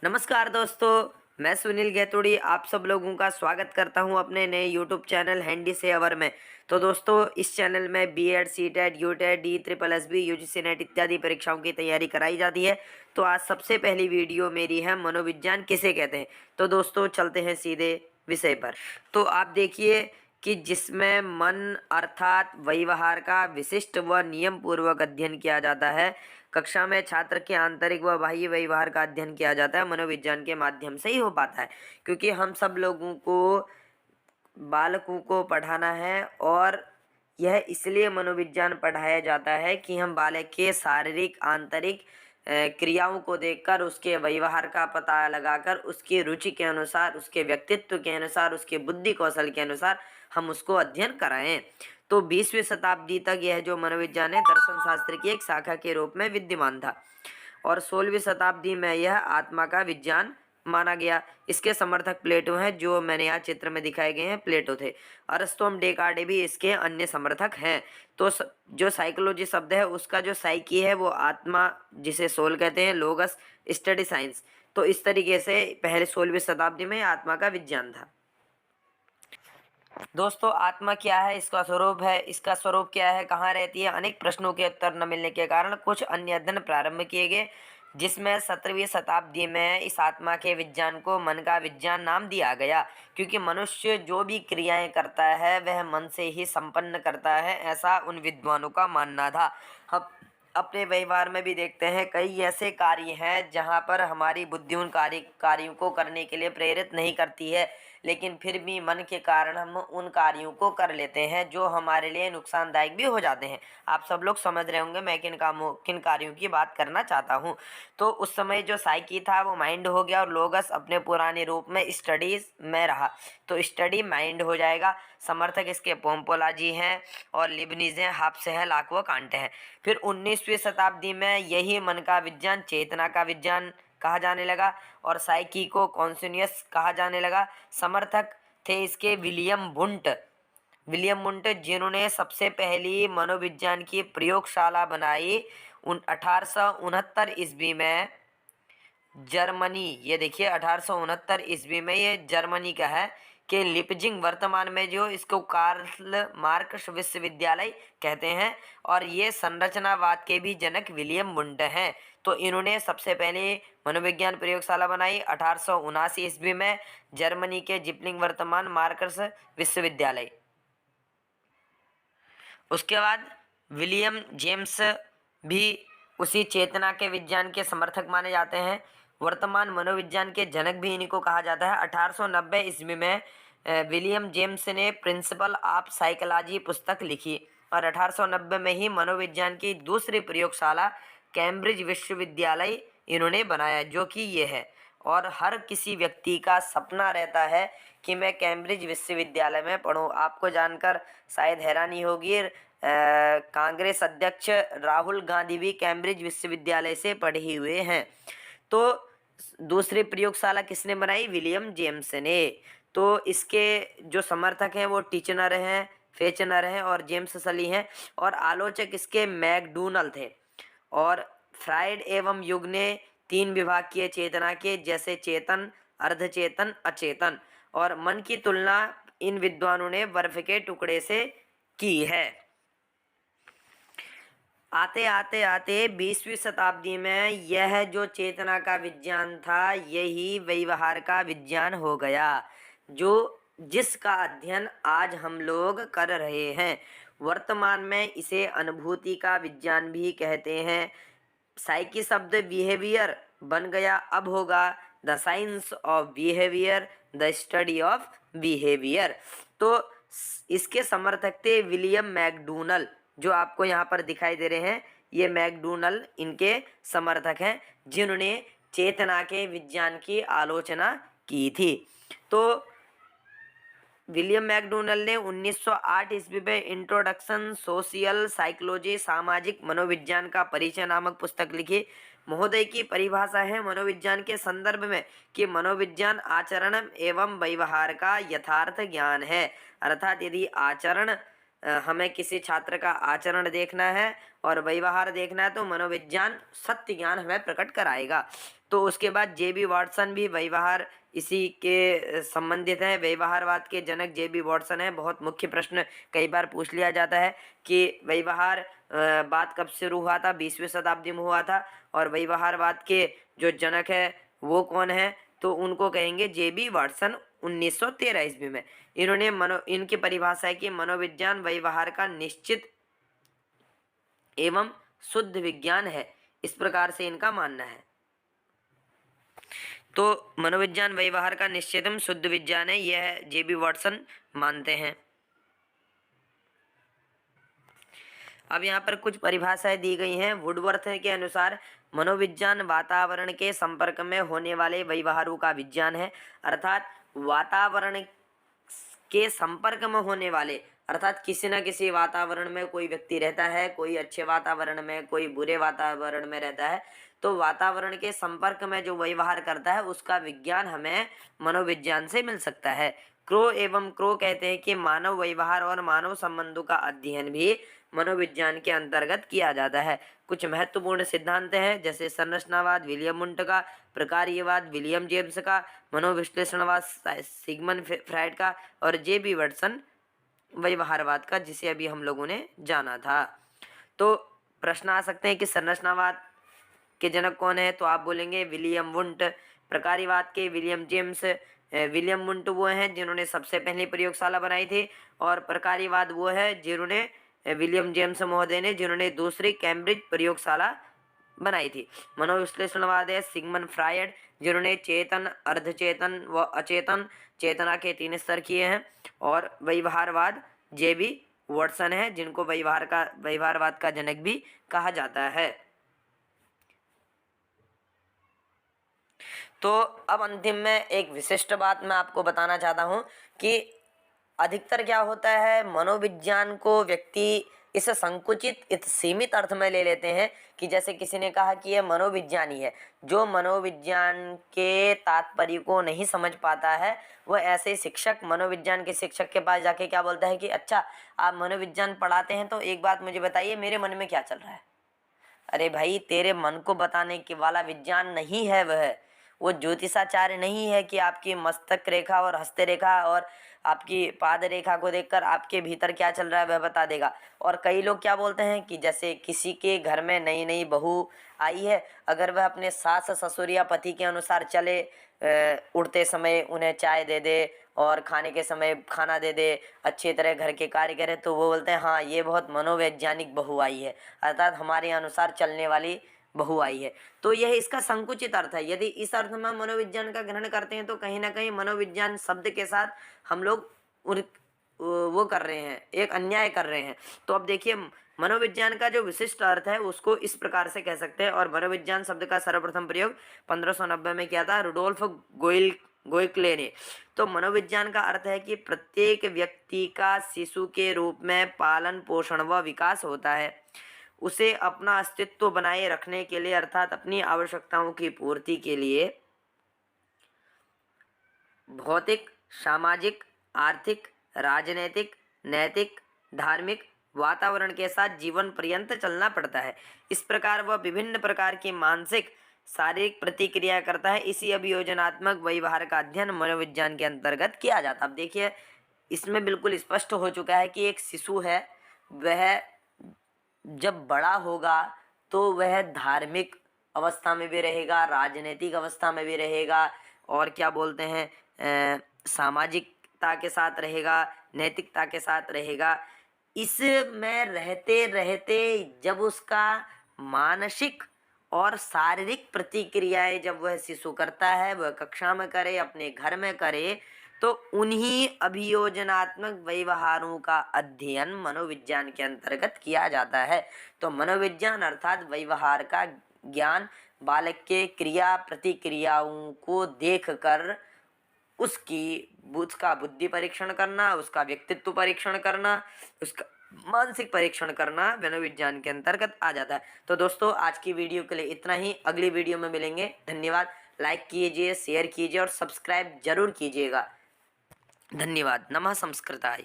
नमस्कार दोस्तों, मैं सुनील गैतोड़ी आप सब लोगों का स्वागत करता हूं अपने नए यूट्यूब चैनल हैंडी से अवर में। तो दोस्तों, इस चैनल में BEd, CTET, UTET, D triple SB, UGC NET इत्यादि परीक्षाओं की तैयारी कराई जाती है। तो आज सबसे पहली वीडियो मेरी है मनोविज्ञान किसे कहते हैं। तो दोस्तों, चलते हैं सीधे विषय पर। तो आप देखिए कि जिसमें मन अर्थात व्यवहार का विशिष्ट व नियम पूर्वक अध्ययन किया जाता है, कक्षा में छात्र के आंतरिक व बाह्य व्यवहार का अध्ययन किया जाता है, मनोविज्ञान के माध्यम से ही हो पाता है। क्योंकि हम सब लोगों को, बालकों को पढ़ाना है और यह इसलिए मनोविज्ञान पढ़ाया जाता है कि हम बालक के शारीरिक आंतरिक क्रियाओं को देखकर उसके व्यवहार का पता लगाकर उसकी रुचि के अनुसार, उसके व्यक्तित्व के अनुसार, उसके बुद्धि कौशल के अनुसार हम उसको अध्ययन कराएं। तो 20वीं शताब्दी तक यह जो मनोविज्ञान है दर्शन शास्त्र की एक शाखा के रूप में विद्यमान था और 16वीं शताब्दी में यह आत्मा का विज्ञान माना गया। इसके समर्थक प्लेटो हैं, जो मैंने यहाँ चित्र में दिखाए गए हैं प्लेटो थे। अरस्तु डेकार्टे भी इसके अन्य समर्थक हैं। तो जो साइकोलॉजी शब्द है उसका जो साइकी है वो आत्मा, जिसे सोल कहते हैं, लोगस, स्टडी साइंस। तो इस तरीके से पहले 16वीं शताब्दी में आत्मा का विज्ञान था। दोस्तों, आत्मा क्या है, इसका स्वरूप क्या है, कहाँ रहती है, अनेक प्रश्नों के उत्तर न मिलने के कारण कुछ अन्य अध्ययन प्रारंभ किए गए, जिसमें 17वीं शताब्दी में इस आत्मा के विज्ञान को मन का विज्ञान नाम दिया गया। क्योंकि मनुष्य जो भी क्रियाएं करता है वह मन से ही संपन्न करता है, ऐसा उन विद्वानों का मानना था। हम अपने व्यवहार में भी देखते हैं कई ऐसे कार्य हैं जहाँ पर हमारी बुद्धि उन कार्यों को करने के लिए प्रेरित नहीं करती है, लेकिन फिर भी मन के कारण हम उन कार्यों को कर लेते हैं जो हमारे लिए नुकसानदायक भी हो जाते हैं। आप सब लोग समझ रहे होंगे मैं किन कार्यों की बात करना चाहता हूँ। तो उस समय जो साइकी था वो माइंड हो गया और लोगस अपने पुराने रूप में स्टडीज में रहा। तो स्टडी माइंड हो जाएगा। समर्थक इसके पोम्पोलाजी हैं और लिबनीज हैं, हाफ्स हैं, लाक व कांट हैं। फिर 19वीं शताब्दी में यही मन का विज्ञान चेतना का विज्ञान कहा जाने लगा और साइकी को कॉन्शियस कहा जाने लगा। समर्थक थे इसके विलियम वुंट, जिन्होंने सबसे पहली मनोविज्ञान की प्रयोगशाला बनाई 1869 ईस्वी में जर्मनी। ये देखिए 1869 ईस्वी में ये जर्मनी का है कि लिपजिंग, वर्तमान में जो इसको कार्ल मार्क्स विश्वविद्यालय कहते हैं, और ये संरचनावाद के भी जनक विलियम वुंट हैं। तो इन्होंने सबसे पहले मनोविज्ञान प्रयोगशाला बनाई 1879 ईस्वी में जर्मनी के जिप्लिंग, वर्तमान मार्क्स विश्वविद्यालय। उसके बाद विलियम जेम्स भी उसी चेतना के विज्ञान के समर्थक माने जाते हैं। वर्तमान मनोविज्ञान के जनक भी इन्हीं को कहा जाता है। 1890 ईस्वी में विलियम जेम्स ने प्रिंसिपल ऑफ साइकोलॉजी पुस्तक लिखी और 1890 में ही मनोविज्ञान की दूसरी प्रयोगशाला कैम्ब्रिज विश्वविद्यालय इन्होंने बनाया, जो कि ये है। और हर किसी व्यक्ति का सपना रहता है कि मैं कैम्ब्रिज विश्वविद्यालय में पढूं। आपको जानकर शायद हैरानी होगी, कांग्रेस अध्यक्ष राहुल गांधी भी कैम्ब्रिज विश्वविद्यालय से पढ़े हुए हैं। तो दूसरी प्रयोगशाला किसने बनाई? विलियम जेम्स ने। तो इसके जो समर्थक हैं वो टिचनर हैं, फेचनर हैं और जेम्स सली हैं, और आलोचक इसके मैकडूनल थे। और फ्राइड एवं युग ने 3 विभाग किए चेतना के, जैसे चेतन, अर्धचेतन, अचेतन, और मन की तुलना इन विद्वानों ने बर्फ के टुकड़े से की है। आते आते आते 20वीं शताब्दी में यह जो चेतना का विज्ञान था यही व्यवहार का विज्ञान हो गया, जिसका अध्ययन आज हम लोग कर रहे हैं। वर्तमान में इसे अनुभूति का विज्ञान भी कहते हैं। साइकी शब्द बिहेवियर बन गया, अब होगा the science of behaviour, the study of behaviour. तो इसके समर्थक थे विलियम मैकडूनल, जो आपको यहाँ पर दिखाई दे रहे हैं। ये मैकडूनल इनके समर्थक हैं, जिन्होंने चेतना के विज्ञान की आलोचना की थी। तो विलियम मैकडूनल ने 1908 ईस्वी में इंट्रोडक्शन सोशियल साइकोलॉजी, सामाजिक मनोविज्ञान का परिचय नामक पुस्तक लिखी। महोदय की परिभाषा है मनोविज्ञान के संदर्भ में कि मनोविज्ञान आचरण एवं व्यवहार का यथार्थ ज्ञान है। अर्थात यदि आचरण, हमें किसी छात्र का आचरण देखना है और व्यवहार देखना है तो मनोविज्ञान सत्य ज्ञान हमें प्रकट कराएगा। तो उसके बाद जे.बी. वाटसन भी व्यवहार इसी के संबंधित है। व्यवहारवाद के जनक जे.बी. वाटसन है। बहुत मुख्य प्रश्न कई बार पूछ लिया जाता है कि व्यवहार बात कब शुरू हुआ था, 20वीं शताब्दी में हुआ था, और व्यवहारवाद के जो जनक है वो कौन है, तो उनको कहेंगे जे.बी. वाटसन 1913 ईस्वी में। इनकी परिभाषा है कि मनोविज्ञान व्यवहार का निश्चित एवं शुद्ध विज्ञान है, इस प्रकार से इनका मानना है। तो मनोविज्ञान व्यवहार का निश्चित एवं शुद्ध विज्ञान है, यह जे.बी. वाटसन मानते हैं। अब यहाँ पर कुछ परिभाषाएं दी गई हैं। वुडवर्थ के अनुसार मनोविज्ञान वातावरण के संपर्क में होने वाले व्यवहारों का विज्ञान है। अर्थात वातावरण के संपर्क में होने वाले, अर्थात किसी न किसी वातावरण में कोई व्यक्ति रहता है, कोई अच्छे वातावरण में, कोई बुरे वातावरण में रहता है, तो वातावरण के संपर्क में जो व्यवहार करता है उसका विज्ञान हमें मनोविज्ञान से मिल सकता है। क्रो कहते हैं कि मानव व्यवहार और मानव संबंधों का अध्ययन भी मनोविज्ञान के अंतर्गत किया जाता है। कुछ महत्वपूर्ण सिद्धांत हैं, जैसे संरचनावाद विलियम वुंट का, प्रकार्यवाद विलियम जेम्स का, मनोविश्लेषणवाद सिगमंड फ्रायड का, और जे.बी. वाटसन व्यवहारवाद का, जिसे अभी हम लोगों ने जाना था। तो प्रश्न आ सकते हैं कि संरचनावाद के जनक कौन है, तो आप बोलेंगे विलियम वुंट। प्रकार्यवाद के विलियम जेम्स। विलियम वुंट वो हैं जिन्होंने सबसे पहली प्रयोगशाला बनाई थी, और प्रकार्यवाद वो है जिन्होंने विलियम जेम्स महोदय ने जिन्होंने दूसरी कैम्ब्रिज प्रयोगशाला बनाई थी। मनोविश्लेषणवाद है सिगमंड फ्रायड, जिन्होंने चेतन, अर्धचेतन व अचेतन चेतना के 3 स्तर किए हैं। और व्यवहारवाद जे.बी. वाटसन है, जिनको व्यवहारवाद का जनक भी कहा जाता है। तो अब अंतिम में एक विशिष्ट बात मैं आपको बताना चाहता हूँ कि अधिकतर क्या होता है, मनोविज्ञान को व्यक्ति इस संकुचित, इस सीमित अर्थ में ले लेते हैं कि जैसे किसी ने कहा कि यह मनोविज्ञानी है। जो मनोविज्ञान के तात्पर्य को नहीं समझ पाता है, वह ऐसे शिक्षक, मनोविज्ञान के शिक्षक के पास जाके क्या बोलता है कि अच्छा आप मनोविज्ञान पढ़ाते हैं, तो एक बात मुझे बताइए, मेरे मन में क्या चल रहा है। अरे भाई, तेरे मन को बताने के वाला विज्ञान नहीं है वह। वो ज्योतिषाचार्य नहीं है कि आपकी मस्तक रेखा और हस्त रेखा और आपकी पाद रेखा को देखकर आपके भीतर क्या चल रहा है वह बता देगा। और कई लोग क्या बोलते हैं कि जैसे किसी के घर में नई नई बहू आई है, अगर वह अपने सास ससुर या पति के अनुसार चले, उड़ते समय उन्हें चाय दे दे और खाने के समय खाना दे दे, अच्छी तरह घर के कार्य करे, तो वो बोलते हैं हाँ ये बहुत मनोवैज्ञानिक बहू आई है, अर्थात हमारे अनुसार चलने वाली बहू आई है। तो यह इसका संकुचित अर्थ है। यदि इस अर्थ में मनोविज्ञान का ग्रहण करते हैं तो कहीं ना कहीं मनोविज्ञान शब्द के साथ हम लोग वो कर रहे हैं, एक अन्याय कर रहे हैं। तो अब देखिए, मनोविज्ञान का जो विशिष्ट अर्थ है उसको इस प्रकार से कह सकते हैं। और मनोविज्ञान शब्द का सर्वप्रथम प्रयोग 1590 में किया था रुडोल्फ गोइक्ले ने। तो मनोविज्ञान का अर्थ है कि प्रत्येक व्यक्ति का शिशु के रूप में पालन पोषण व विकास होता है। उसे अपना अस्तित्व बनाए रखने के लिए, अर्थात अपनी आवश्यकताओं की पूर्ति के लिए भौतिक, सामाजिक, आर्थिक, राजनैतिक, नैतिक, धार्मिक वातावरण के साथ जीवन पर्यंत चलना पड़ता है। इस प्रकार वह विभिन्न प्रकार की मानसिक, शारीरिक प्रतिक्रिया करता है। इसी अभियोजनात्मक व्यवहार का अध्ययन मनोविज्ञान के अंतर्गत किया जाता है। अब देखिए, इसमें बिल्कुल स्पष्ट हो चुका है कि एक शिशु है, वह जब बड़ा होगा तो वह धार्मिक अवस्था में भी रहेगा, राजनीतिक अवस्था में भी रहेगा, और क्या बोलते हैं सामाजिकता के साथ रहेगा, नैतिकता के साथ रहेगा। इसमें रहते रहते जब उसका मानसिक और शारीरिक प्रतिक्रियाएं जब वह शिशु करता है, वह कक्षा में करे, अपने घर में करे, तो उन्हीं अभियोजनात्मक व्यवहारों का अध्ययन मनोविज्ञान के अंतर्गत किया जाता है। तो मनोविज्ञान अर्थात व्यवहार का ज्ञान, बालक के क्रिया प्रतिक्रियाओं को देखकर उसका बुद्धि परीक्षण करना, उसका व्यक्तित्व परीक्षण करना, उसका मानसिक परीक्षण करना मनोविज्ञान के अंतर्गत आ जाता है। तो दोस्तों, आज की वीडियो के लिए इतना ही। अगली वीडियो में मिलेंगे। धन्यवाद। लाइक कीजिए, शेयर कीजिए और सब्सक्राइब जरूर कीजिएगा। धन्यवाद। नमः संस्कृताय।